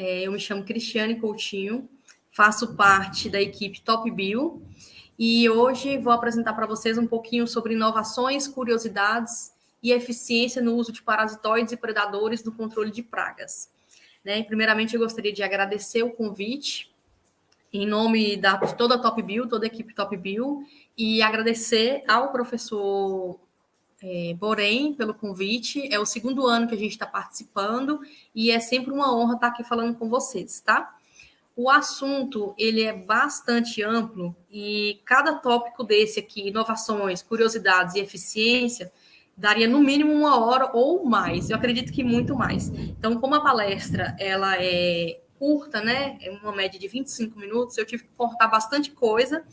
Eu me chamo Cristiane Coutinho, faço parte da equipe Top Bio e hoje vou apresentar para vocês um pouquinho sobre inovações, curiosidades e eficiência no uso de parasitoides e predadores no controle de pragas. Primeiramente, eu gostaria de agradecer o convite em nome de toda a Top Bio, toda a equipe Top Bio, e agradecer ao professor Borém pelo convite. É o segundo ano que a gente está participando e é sempre uma honra estar aqui falando com vocês, tá? O assunto, ele é bastante amplo e cada tópico desse aqui, inovações, curiosidades e eficiência, daria no mínimo 1 hora ou mais. Eu acredito que muito mais. Então, como a palestra ela é curta, né? É uma média de 25 minutos, eu tive que cortar bastante coisa.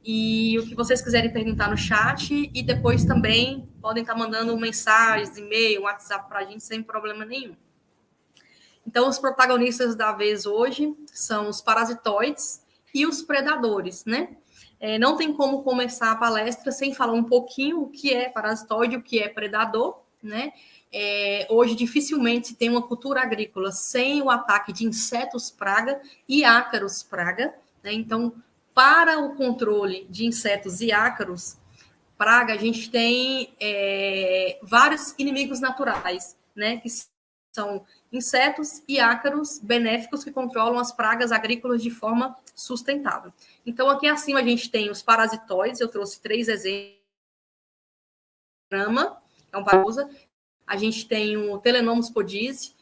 E o que vocês quiserem perguntar no chat, e depois também podem estar mandando mensagens, e-mail, WhatsApp para a gente sem problema nenhum. Então, os protagonistas da vez hoje são os parasitoides e os predadores, né? Não tem como começar a palestra sem falar um pouquinho o que é parasitoide, o que é predador, né? Hoje, dificilmente se tem uma cultura agrícola sem o ataque de insetos praga e ácaros praga, né? Então, para o controle de insetos e ácaros praga, a gente tem vários inimigos naturais, né? Que são insetos e ácaros benéficos que controlam as pragas agrícolas de forma sustentável. Então, aqui acima a gente tem os parasitoides, eu trouxe 3 exemplos. É um parafusa. A gente tem o Telenomus podise,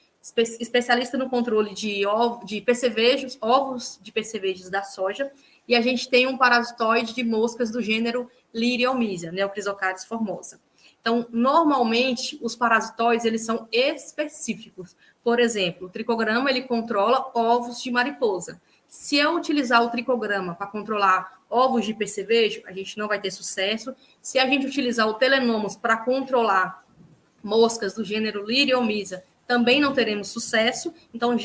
especialista no controle de percevejos, ovos de percevejos da soja, e a gente tem um parasitoide de moscas do gênero Liriomysia, Neocrisocaris formosa. Então, normalmente, os parasitoides, eles são específicos. Por exemplo, o tricograma, ele controla ovos de mariposa. Se eu utilizar o tricograma para controlar ovos de percevejo, a gente não vai ter sucesso. Se a gente utilizar o Telenomus para controlar moscas do gênero Liriomysia, também não teremos sucesso. Então,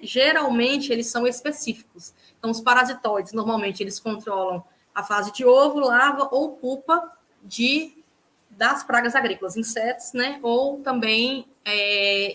geralmente, eles são específicos. Então, os parasitoides, normalmente, eles controlam a fase de ovo, larva ou pupa das pragas agrícolas, insetos, né? Ou também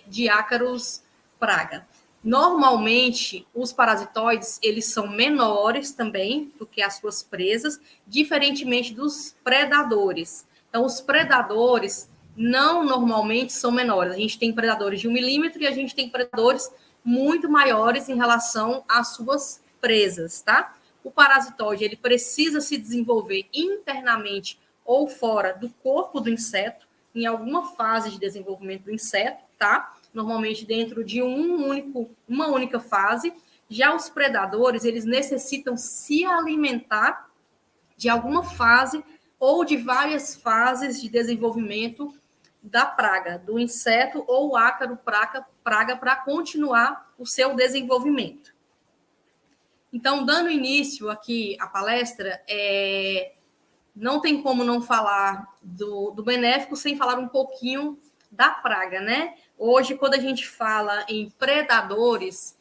de ácaros praga. Normalmente, os parasitoides, eles são menores também do que as suas presas, diferentemente dos predadores. Então, os predadores não normalmente são menores. A gente tem predadores de 1 milímetro e a gente tem predadores muito maiores em relação às suas presas, tá? O parasitoide, ele precisa se desenvolver internamente ou fora do corpo do inseto, em alguma fase de desenvolvimento do inseto, tá? Normalmente dentro de uma única fase. Já os predadores, eles necessitam se alimentar de alguma fase ou de várias fases de desenvolvimento da praga, do inseto ou ácaro praga para continuar o seu desenvolvimento. Então, dando início aqui à palestra, não tem como não falar do benéfico sem falar um pouquinho da praga, né? Hoje, quando a gente fala em predadores,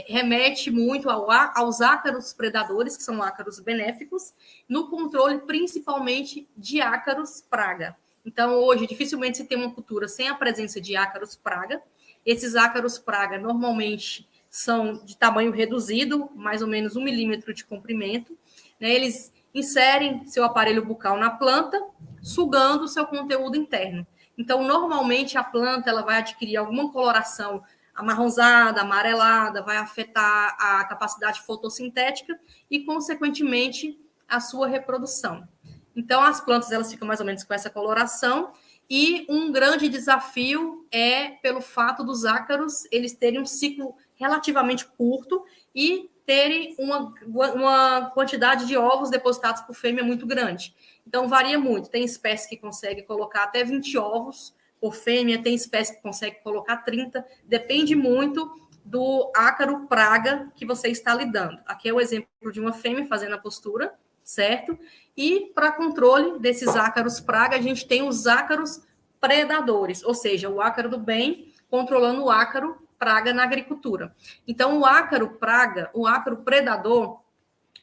remete muito aos ácaros predadores, que são ácaros benéficos, no controle principalmente de ácaros praga. Então, hoje, dificilmente se tem uma cultura sem a presença de ácaros praga. Esses ácaros praga, normalmente, são de tamanho reduzido, mais ou menos 1 milímetro de comprimento, né? Eles inserem seu aparelho bucal na planta, sugando o seu conteúdo interno. Então, normalmente, a planta ela vai adquirir alguma coloração amarronzada, amarelada, vai afetar a capacidade fotossintética e, consequentemente, a sua reprodução. Então, as plantas elas ficam mais ou menos com essa coloração e um grande desafio é pelo fato dos ácaros eles terem um ciclo relativamente curto e terem uma quantidade de ovos depositados por fêmea muito grande. Então, varia muito. Tem espécie que consegue colocar até 20 ovos por fêmea, tem espécie que consegue colocar 30. Depende muito do ácaro praga que você está lidando. Aqui é o exemplo de uma fêmea fazendo a postura, certo? E para controle desses ácaros praga, a gente tem os ácaros predadores, ou seja, o ácaro do bem controlando o ácaro praga na agricultura. Então, o ácaro praga, o ácaro predador,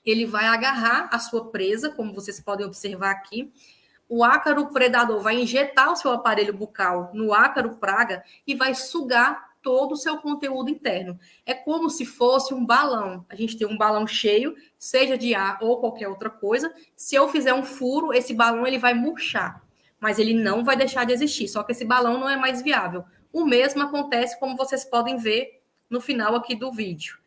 ele vai agarrar a sua presa, como vocês podem observar aqui. O ácaro predador vai injetar o seu aparelho bucal no ácaro praga e vai sugar todo o seu conteúdo interno. É como se fosse um balão. A gente tem um balão cheio, seja de ar ou qualquer outra coisa. Se eu fizer um furo, esse balão ele vai murchar, mas ele não vai deixar de existir, só que esse balão não é mais viável. O mesmo acontece, como vocês podem ver no final aqui do vídeo.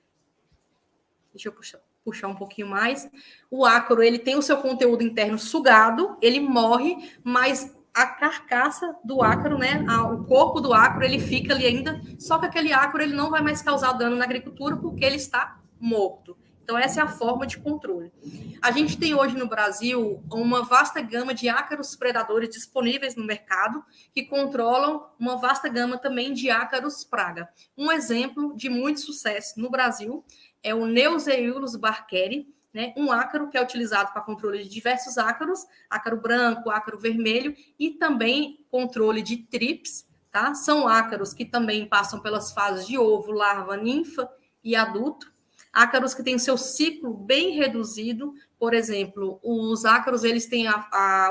Deixa eu puxar um pouquinho mais. O ácaro, ele tem o seu conteúdo interno sugado, ele morre, mas a carcaça do ácaro, né, o corpo do ácaro, ele fica ali ainda, só que aquele ácaro ele não vai mais causar dano na agricultura porque ele está morto. Então, essa é a forma de controle. A gente tem hoje no Brasil uma vasta gama de ácaros predadores disponíveis no mercado que controlam uma vasta gama também de ácaros praga. Um exemplo de muito sucesso no Brasil é o Neuseiulus barkeri, né? Um ácaro que é utilizado para controle de diversos ácaros, ácaro branco, ácaro vermelho e também controle de trips, tá? São ácaros que também passam pelas fases de ovo, larva, ninfa e adulto. Ácaros que têm seu ciclo bem reduzido, por exemplo, os ácaros eles têm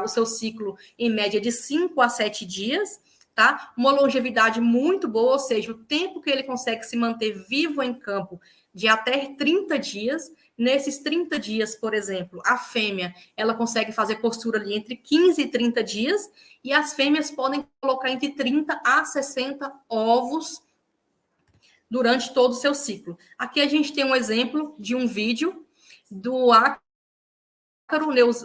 o seu ciclo em média de 5 a 7 dias, tá? Uma longevidade muito boa, ou seja, o tempo que ele consegue se manter vivo em campo de até 30 dias. Nesses 30 dias, por exemplo, a fêmea ela consegue fazer postura ali entre 15 e 30 dias, e as fêmeas podem colocar entre 30 a 60 ovos durante todo o seu ciclo. Aqui a gente tem um exemplo de um vídeo do ácaro,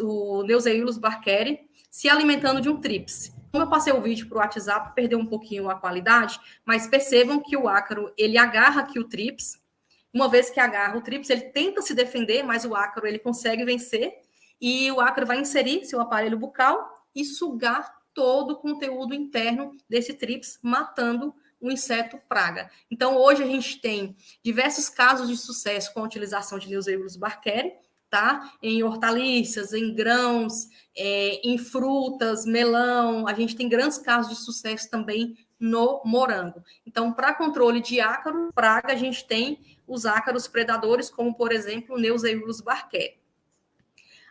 o Neuseiulus barkeri, se alimentando de um trips. Como eu passei o vídeo para o WhatsApp, perdeu um pouquinho a qualidade, mas percebam que o ácaro, ele agarra aqui o trips. Uma vez que agarra o trips, ele tenta se defender, mas o ácaro, ele consegue vencer, e o ácaro vai inserir seu aparelho bucal e sugar todo o conteúdo interno desse trips, matando o inseto praga. Então, hoje a gente tem diversos casos de sucesso com a utilização de Neuseiulus barkeri, tá? Em hortaliças, em grãos, em frutas, melão. A gente tem grandes casos de sucesso também no morango. Então, para controle de ácaro, praga, a gente tem os ácaros predadores, como, por exemplo, o Neuseiulus barkeri.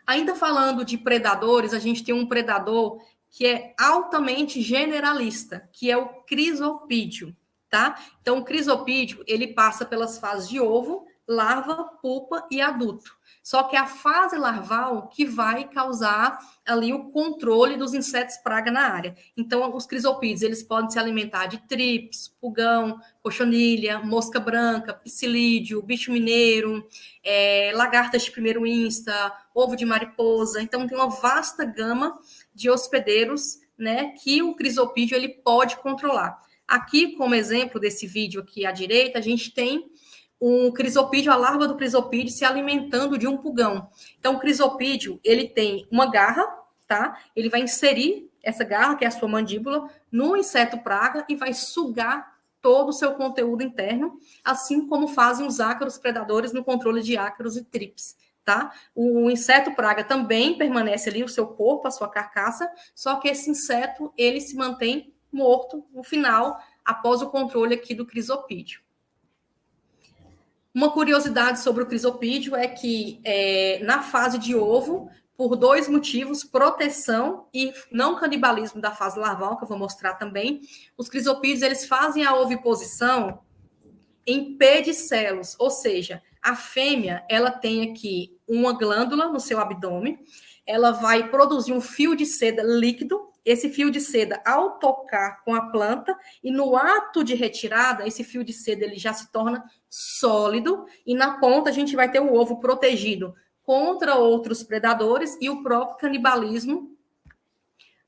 Ainda falando de predadores, a gente tem um predador que é altamente generalista, que é o crisopídeo, tá? Então, o crisopídeo, ele passa pelas fases de ovo, larva, pupa e adulto. Só que é a fase larval que vai causar ali o controle dos insetos praga na área. Então, os crisopídeos, eles podem se alimentar de trips, pulgão, cochonilha, mosca branca, psilídeo, bicho mineiro, lagartas de primeiro insta, ovo de mariposa. Então, tem uma vasta gama de hospedeiros, né, que o crisopídeo ele pode controlar. Aqui, como exemplo desse vídeo aqui à direita, a gente tem um crisopídeo, a larva do crisopídeo se alimentando de um pulgão. Então, o crisopídeo, ele tem uma garra, tá? Ele vai inserir essa garra, que é a sua mandíbula, no inseto praga e vai sugar todo o seu conteúdo interno, assim como fazem os ácaros predadores no controle de ácaros e trips, tá? O inseto praga também permanece ali, o seu corpo, a sua carcaça, só que esse inseto, ele se mantém morto no final, após o controle aqui do crisopídeo. Uma curiosidade sobre o crisopídeo é que na fase de ovo, por 2 motivos, proteção e não canibalismo da fase larval, que eu vou mostrar também, os crisopídeos eles fazem a oviposição em pedicelos, ou seja, a fêmea ela tem aqui uma glândula no seu abdômen, ela vai produzir um fio de seda líquido. Esse fio de seda, ao tocar com a planta e no ato de retirada, esse fio de seda ele já se torna sólido e na ponta a gente vai ter o ovo protegido contra outros predadores e o próprio canibalismo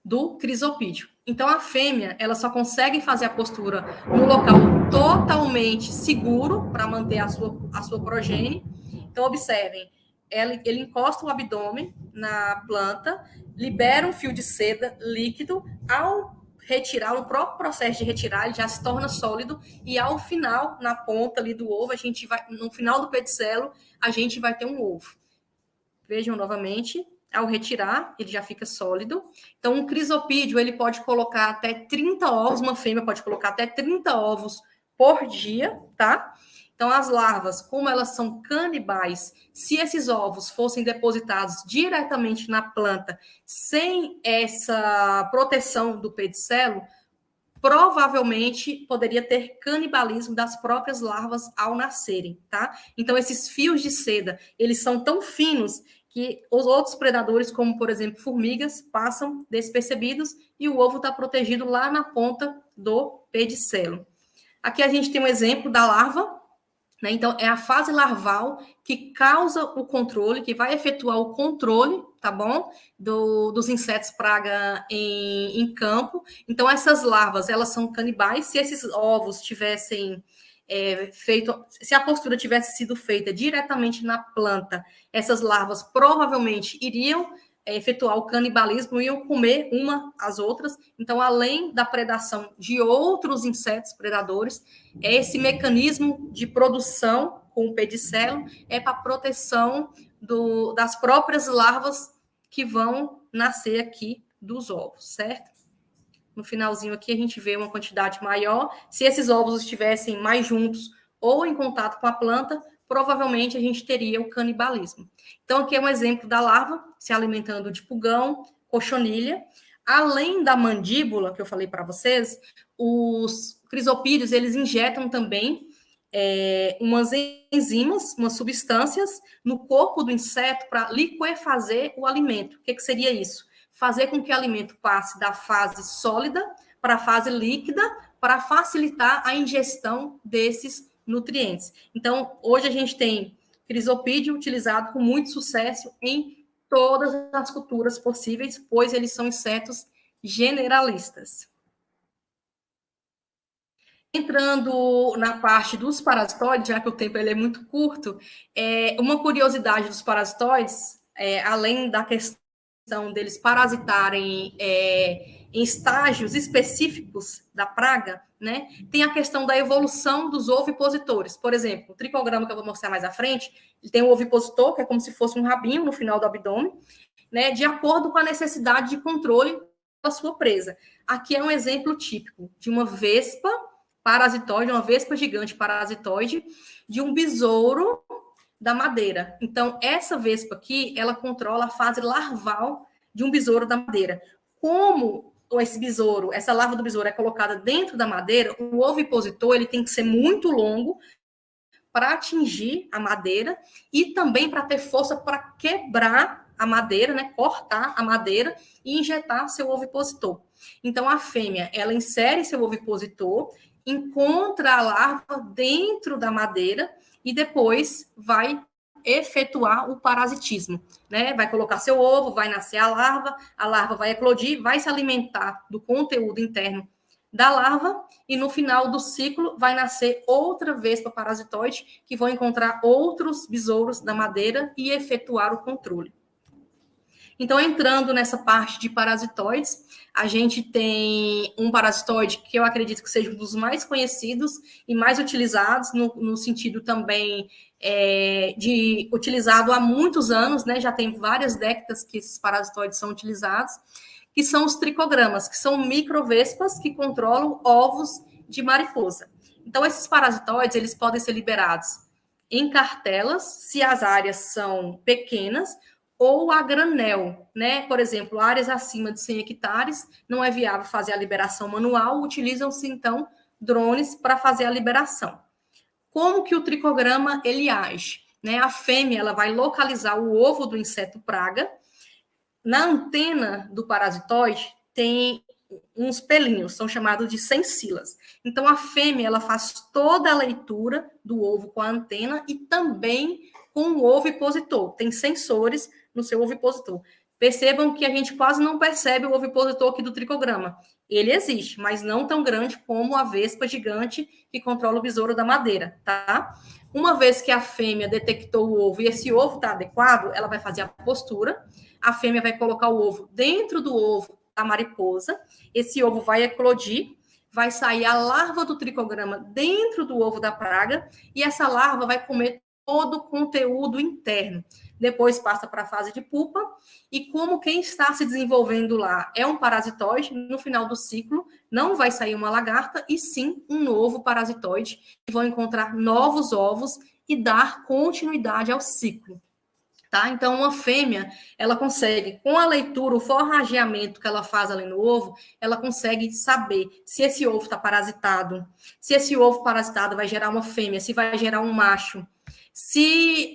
do crisopídeo. Então, a fêmea, ela só consegue fazer a postura no local totalmente seguro para manter a sua progênie. Então, observem, ele encosta o abdômen na planta, libera um fio de seda líquido, ao retirar, o próprio processo de retirar, ele já se torna sólido, e ao final, na ponta ali do ovo, no final do pedicelo, a gente vai ter um ovo. Vejam novamente, ao retirar, ele já fica sólido. Então, um crisopídeo, ele pode colocar até 30 ovos, uma fêmea pode colocar até 30 ovos por dia, tá? Então, as larvas, como elas são canibais, se esses ovos fossem depositados diretamente na planta, sem essa proteção do pedicelo, provavelmente poderia ter canibalismo das próprias larvas ao nascerem, tá? Então, esses fios de seda, eles são tão finos que os outros predadores, como, por exemplo, formigas, passam despercebidos e o ovo está protegido lá na ponta do pedicelo. Aqui a gente tem um exemplo da larva, né? Então, é a fase larval que causa o controle, que vai efetuar o controle, tá bom? Dos insetos praga em campo. Então, essas larvas, elas são canibais. Se esses ovos tivessem feito, se a postura tivesse sido feita diretamente na planta, essas larvas provavelmente iriam efetuar o canibalismo, iam comer uma às outras. Então, além da predação de outros insetos predadores, esse mecanismo de produção com o pedicelo é para proteção das próprias larvas que vão nascer aqui dos ovos, certo? No finalzinho aqui a gente vê uma quantidade maior. Se esses ovos estivessem mais juntos ou em contato com a planta, provavelmente a gente teria o canibalismo. Então, aqui é um exemplo da larva se alimentando de pulgão, cochonilha. Além da mandíbula, que eu falei para vocês, os crisopídeos, eles injetam também umas enzimas, umas substâncias no corpo do inseto para liquefazer o alimento. O que seria isso? Fazer com que o alimento passe da fase sólida para a fase líquida, para facilitar a ingestão desses nutrientes. Então, hoje a gente tem crisopídeo utilizado com muito sucesso em todas as culturas possíveis, pois eles são insetos generalistas. Entrando na parte dos parasitoides, já que o tempo ele é muito curto, uma curiosidade dos parasitoides, além da questão deles parasitarem em estágios específicos da praga, né? Tem a questão da evolução dos ovipositores. Por exemplo, o tricograma que eu vou mostrar mais à frente, ele tem um ovipositor, que é como se fosse um rabinho no final do abdômen, né? De acordo com a necessidade de controle da sua presa. Aqui é um exemplo típico de uma vespa parasitoide, uma vespa gigante parasitoide, de um besouro da madeira. Então, essa vespa aqui, ela controla a fase larval de um besouro da madeira. Como esse besouro, essa larva do besouro é colocada dentro da madeira, o ovipositor ele tem que ser muito longo para atingir a madeira e também para ter força para quebrar a madeira, né, cortar a madeira e injetar seu ovipositor. Então, a fêmea, ela insere seu ovipositor, encontra a larva dentro da madeira e depois vai efetuar o parasitismo, né? Vai colocar seu ovo, vai nascer a larva vai eclodir, vai se alimentar do conteúdo interno da larva e no final do ciclo vai nascer outra vespa parasitoide que vão encontrar outros besouros da madeira e efetuar o controle. Então, entrando nessa parte de parasitoides, a gente tem um parasitoide que eu acredito que seja um dos mais conhecidos e mais utilizados, no sentido também de utilizado há muitos anos, né? Já tem várias décadas que esses parasitoides são utilizados, que são os tricogramas, que são microvespas que controlam ovos de mariposa. Então, esses parasitoides, eles podem ser liberados em cartelas, se as áreas são pequenas, ou a granel, né? Por exemplo, áreas acima de 100 hectares, não é viável fazer a liberação manual, utilizam-se, então, drones para fazer a liberação. Como que o tricograma, ele age? Né? A fêmea, ela vai localizar o ovo do inseto praga. Na antena do parasitoide, tem uns pelinhos, são chamados de sensilas. Então, a fêmea, ela faz toda a leitura do ovo com a antena e também com o ovipositor. Tem sensores no seu ovipositor. Percebam que a gente quase não percebe o ovipositor aqui do tricograma. Ele existe, mas não tão grande como a vespa gigante que controla o besouro da madeira, tá? Uma vez que a fêmea detectou o ovo e esse ovo está adequado, ela vai fazer a postura. A fêmea vai colocar o ovo dentro do ovo da mariposa. Esse ovo vai eclodir, vai sair a larva do tricograma dentro do ovo da praga e essa larva vai comer todo o conteúdo interno. Depois passa para a fase de pupa, e como quem está se desenvolvendo lá é um parasitoide, no final do ciclo não vai sair uma lagarta, e sim um novo parasitoide, que vão encontrar novos ovos e dar continuidade ao ciclo. Tá? Então, uma fêmea, ela consegue, com a leitura, o forrageamento que ela faz ali no ovo, ela consegue saber se esse ovo está parasitado, se esse ovo parasitado vai gerar uma fêmea, se vai gerar um macho, se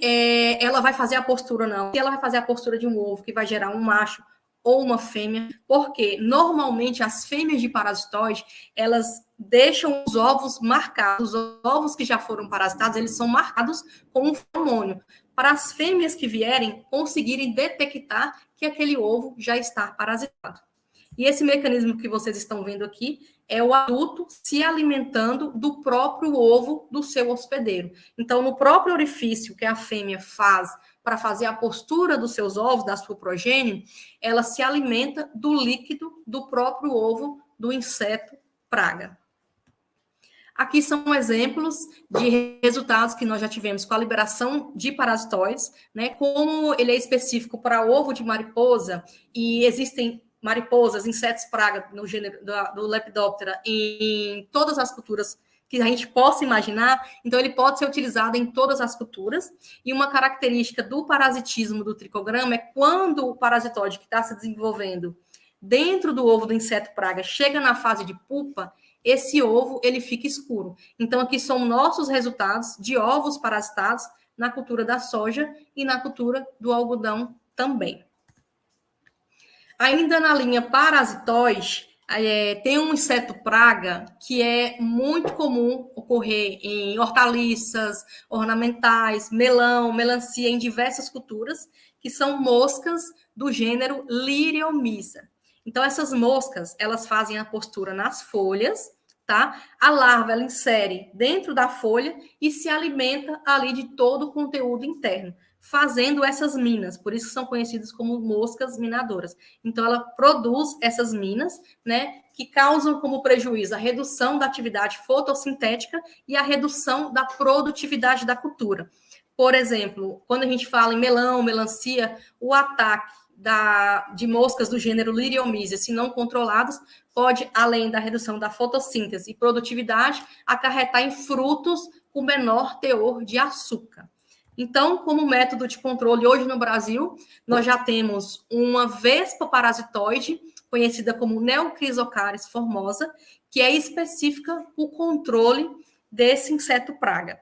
ela vai fazer a postura ou não, se ela vai fazer a postura de um ovo que vai gerar um macho ou uma fêmea, porque normalmente as fêmeas de parasitóide, elas deixam os ovos marcados, os ovos que já foram parasitados, eles são marcados com um feromônio, para as fêmeas que vierem conseguirem detectar que aquele ovo já está parasitado. E esse mecanismo que vocês estão vendo aqui é o adulto se alimentando do próprio ovo do seu hospedeiro. Então, no próprio orifício que a fêmea faz para fazer a postura dos seus ovos, da sua progênie, ela se alimenta do líquido do próprio ovo do inseto praga. Aqui são exemplos de resultados que nós já tivemos com a liberação de parasitóides, né? Como ele é específico para ovo de mariposa, e existem mariposas, insetos praga no gênero do Lepidoptera em todas as culturas que a gente possa imaginar, então ele pode ser utilizado em todas as culturas. E uma característica do parasitismo do tricograma é quando o parasitóide que está se desenvolvendo dentro do ovo do inseto praga chega na fase de pupa, esse ovo ele fica escuro. Então, aqui são nossos resultados de ovos parasitados na cultura da soja e na cultura do algodão também. Ainda na linha parasitóide, tem um inseto praga que é muito comum ocorrer em hortaliças, ornamentais, melão, melancia, em diversas culturas, que são moscas do gênero Liriomyza. Então, essas moscas, elas fazem a postura nas folhas, tá? A larva, ela insere dentro da folha e se alimenta ali de todo o conteúdo interno, fazendo essas minas, por isso são conhecidas como moscas minadoras. Então, ela produz essas minas, né, que causam como prejuízo a redução da atividade fotossintética e a redução da produtividade da cultura. Por exemplo, quando a gente fala em melão, melancia, o ataque de moscas do gênero Liriomyza, se não controlados, pode, além da redução da fotossíntese e produtividade, acarretar em frutos com menor teor de açúcar. Então, como método de controle, hoje no Brasil, nós já temos uma vespa parasitoide, conhecida como Neocrisocaris formosa, que é específica para o controle desse inseto praga.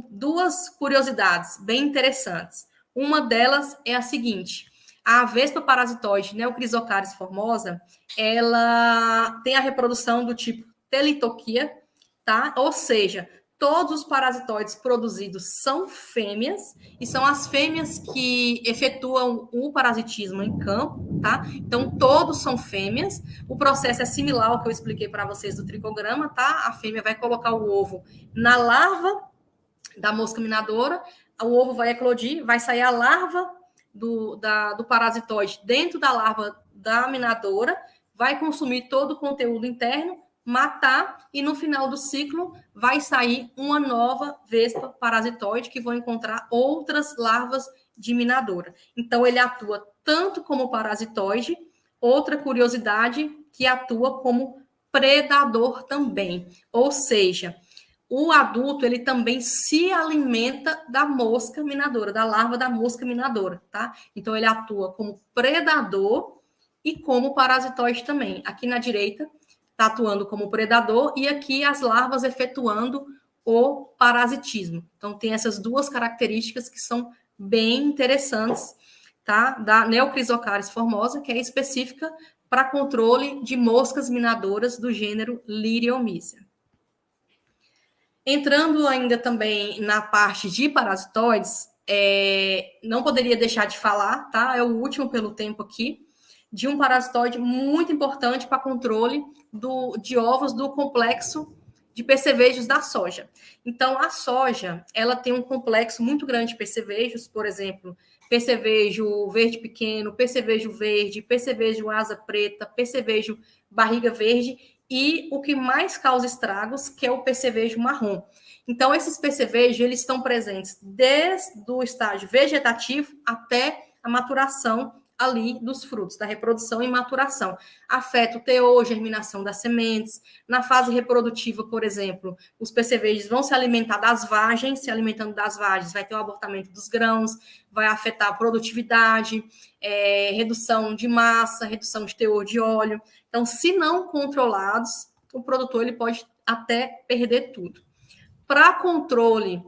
Duas curiosidades bem interessantes. Uma delas é a seguinte: a vespa parasitoide Neocrisocaris formosa, ela tem a reprodução do tipo telitoquia, tá? Ou seja, todos os parasitoides produzidos são fêmeas, e são as fêmeas que efetuam o parasitismo em campo, tá? Então, todos são fêmeas. O processo é similar ao que eu expliquei para vocês do tricograma, tá? A fêmea vai colocar o ovo na larva da mosca minadora, o ovo vai eclodir, vai sair a larva do parasitoide dentro da larva da minadora, vai consumir todo o conteúdo interno, matar, e no final do ciclo vai sair uma nova vespa parasitoide que vão encontrar outras larvas de minadora. Então, ele atua tanto como parasitoide, outra curiosidade, que atua como predador também. Ou seja, o adulto, ele também se alimenta da mosca minadora, da larva da mosca minadora, tá? Então, ele atua como predador e como parasitoide também. Aqui na direita, está atuando como predador, e aqui as larvas efetuando o parasitismo. Então, tem essas duas características que são bem interessantes, tá? Da Neocrisocaris formosa, que é específica para controle de moscas minadoras do gênero Liriomyza. Entrando ainda também na parte de parasitoides, não poderia deixar de falar, tá? É o último pelo tempo aqui, de um parasitoide muito importante para controle de ovos do complexo de percevejos da soja. Então, a soja, ela tem um complexo muito grande de percevejos, por exemplo, percevejo verde pequeno, percevejo verde, percevejo asa preta, percevejo barriga verde, e o que mais causa estragos, que é o percevejo marrom. Então, esses percevejos, eles estão presentes desde o estágio vegetativo até a maturação ali dos frutos, da reprodução e maturação. Afeta o teor, germinação das sementes. Na fase reprodutiva, por exemplo, os percevejos vão se alimentar das vagens, se alimentando das vagens, vai ter o abortamento dos grãos, vai afetar a produtividade, redução de massa, redução de teor de óleo. Então, se não controlados, o produtor ele pode até perder tudo. Para controle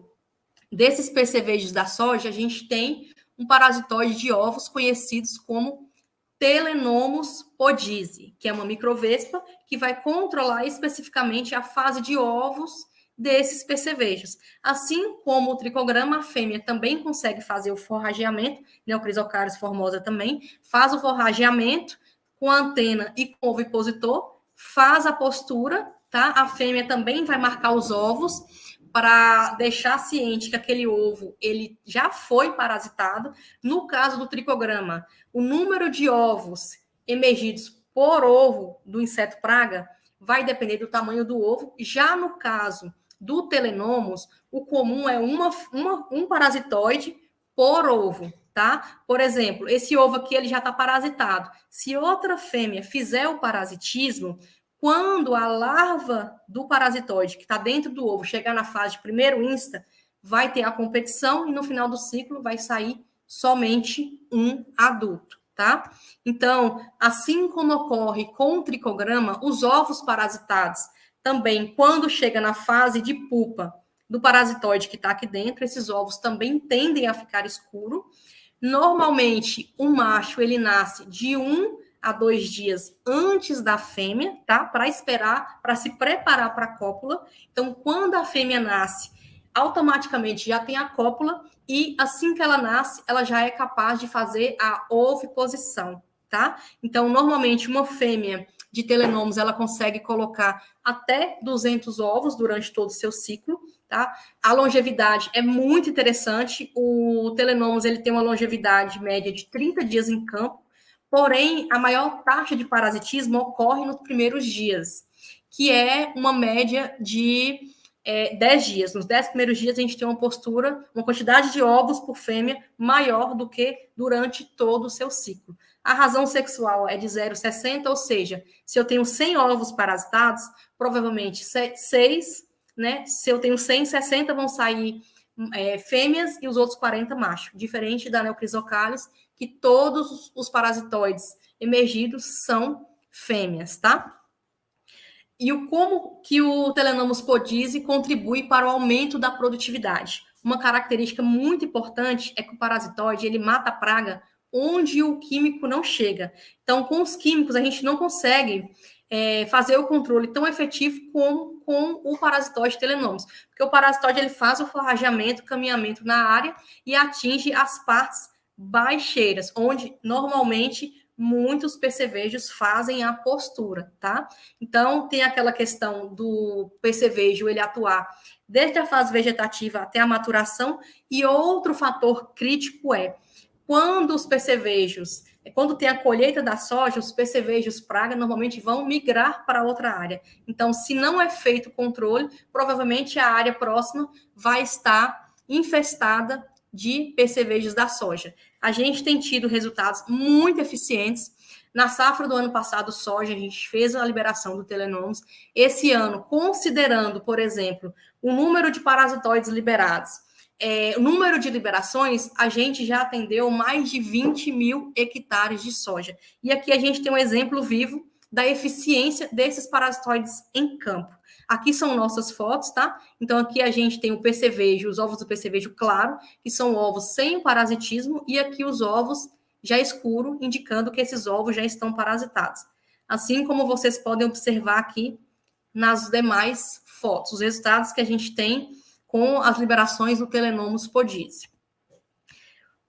desses percevejos da soja, a gente tem um parasitóide de ovos conhecidos como Telenomus podise, que é uma microvespa que vai controlar especificamente a fase de ovos desses percevejos. Assim como o tricograma, a fêmea também consegue fazer o forrageamento, Neocrisocaris formosa também, faz o forrageamento com a antena e com o ovipositor, faz a postura, tá? A fêmea também vai marcar os ovos para deixar ciente que aquele ovo ele já foi parasitado. No caso do tricograma, o número de ovos emergidos por ovo do inseto praga vai depender do tamanho do ovo. Já no caso do Telenomus, o comum é um parasitoide por ovo, tá? Por exemplo, esse ovo aqui ele já está parasitado. Se outra fêmea fizer o parasitismo, quando a larva do parasitoide que está dentro do ovo chegar na fase de primeiro insta, vai ter a competição e no final do ciclo vai sair somente um adulto, tá? Então, assim como ocorre com o tricograma, os ovos parasitados também, quando chega na fase de pupa do parasitoide que está aqui dentro, esses ovos também tendem a ficar escuro. Normalmente, o macho ele nasce de 1 a 2 dias antes da fêmea, tá? Para esperar, para se preparar para a cópula. Então, quando a fêmea nasce, automaticamente já tem a cópula e assim que ela nasce, ela já é capaz de fazer a oviposição, tá? Então, normalmente, uma fêmea de Telenomus, ela consegue colocar até 200 ovos durante todo o seu ciclo, tá? A longevidade é muito interessante. O Telenomus, ele tem uma longevidade média de 30 dias em campo. Porém, a maior taxa de parasitismo ocorre nos primeiros dias, que é uma média de 10 dias. Nos 10 primeiros dias, a gente tem uma quantidade de ovos por fêmea maior do que durante todo o seu ciclo. A razão sexual é de 0,60, ou seja, se eu tenho 100 ovos parasitados, provavelmente 6, né? Se eu tenho 100, 60 vão sair fêmeas e os outros 40 machos, diferente da Neocrisocaris, que todos os parasitoides emergidos são fêmeas, tá? E como que o Telenomus podise contribui para o aumento da produtividade? Uma característica muito importante é que o parasitoide ele mata a praga onde o químico não chega. Então, com os químicos, a gente não consegue fazer o controle tão efetivo como com o parasitoide Telenomus, porque o parasitoide ele faz o forrageamento, caminhamento na área e atinge as partes baixeiras, onde normalmente muitos percevejos fazem a postura, tá? Então, tem aquela questão do percevejo ele atuar desde a fase vegetativa até a maturação, e outro fator crítico é quando os percevejos, quando tem a colheita da soja, os percevejos praga normalmente vão migrar para outra área. Então, se não é feito o controle, provavelmente a área próxima vai estar infestada de percevejos da soja. A gente tem tido resultados muito eficientes. Na safra do ano passado, soja, a gente fez a liberação do Telenomus. Esse ano, considerando, por exemplo, o número de parasitoides liberados, o número de liberações, a gente já atendeu mais de 20 mil hectares de soja. E aqui a gente tem um exemplo vivo da eficiência desses parasitoides em campo. Aqui são nossas fotos, tá? Então, aqui a gente tem o percevejo, os ovos do percevejo claro, que são ovos sem o parasitismo, e aqui os ovos já escuro, indicando que esses ovos já estão parasitados. Assim como vocês podem observar aqui nas demais fotos, os resultados que a gente tem com as liberações do Telenomus podise.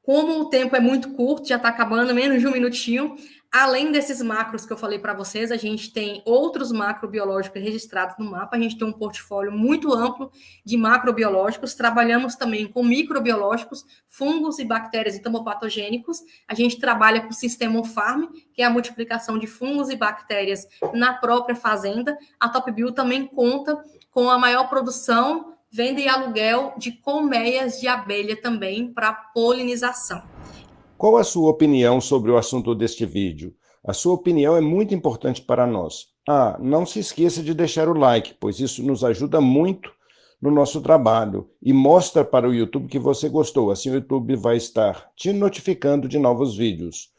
Como o tempo é muito curto, já está acabando, menos de um minutinho, além desses macros que eu falei para vocês, a gente tem outros macrobiológicos registrados no mapa, a gente tem um portfólio muito amplo de macrobiológicos, trabalhamos também com microbiológicos, fungos e bactérias entomopatogênicos, a gente trabalha com o sistema on-farm, que é a multiplicação de fungos e bactérias na própria fazenda. A TopBio também conta com a maior produção, venda e aluguel de colmeias de abelha também para polinização. Qual a sua opinião sobre o assunto deste vídeo? A sua opinião é muito importante para nós. Não se esqueça de deixar o like, pois isso nos ajuda muito no nosso trabalho e mostra para o YouTube que você gostou. Assim o YouTube vai estar te notificando de novos vídeos.